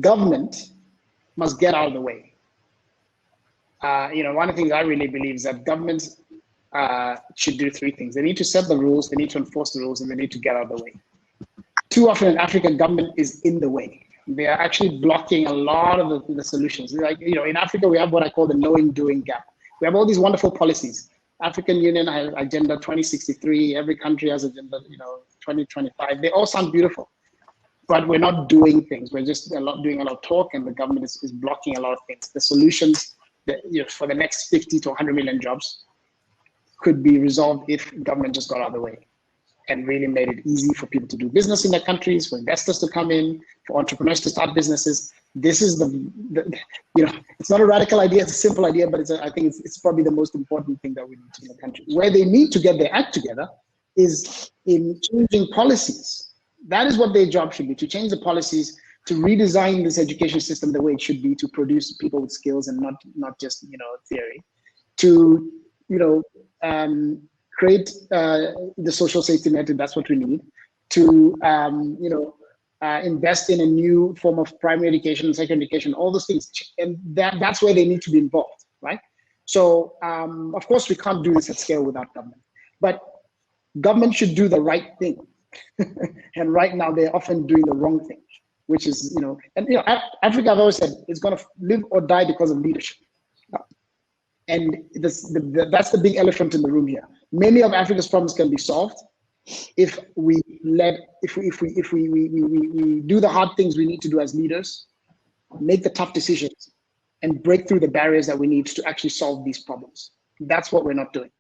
government must get out of the way. One of the things I really believe is that governments should do three things. They need to set the rules, they need to enforce the rules, and they need to get out of the way. Too often an African government is in the way. They are actually blocking a lot of the solutions. Like, in Africa, we have what I call the knowing doing gap. We have all these wonderful policies. African Union has Agenda 2063, every country has Agenda 2025. They all sound beautiful, but we're not doing things. We're just doing a lot of talk, and the government is blocking a lot of things. The solutions that, for the next 50 to 100 million jobs could be resolved if government just got out of the way and really made it easy for people to do business in their countries, for investors to come in, for entrepreneurs to start businesses. This is it's not a radical idea, it's a simple idea, but I think it's probably the most important thing that we need to do in the country. Where they need to get their act together is in changing policies. That is what their job should be, to change the policies, to redesign this education system the way it should be, to produce people with skills and not just theory, to create the social safety net, and that's what we need, to invest in a new form of primary education and secondary education, all those things, and that's where they need to be involved, right? So of course we can't do this at scale without government, but government should do the right thing. And right now they're often doing the wrong thing, which is, Africa, I've always said, is going to live or die because of leadership. And that's the big elephant in the room here. Many of Africa's problems can be solved if we do the hard things we need to do as leaders, make the tough decisions, and break through the barriers that we need to actually solve these problems. That's what we're not doing.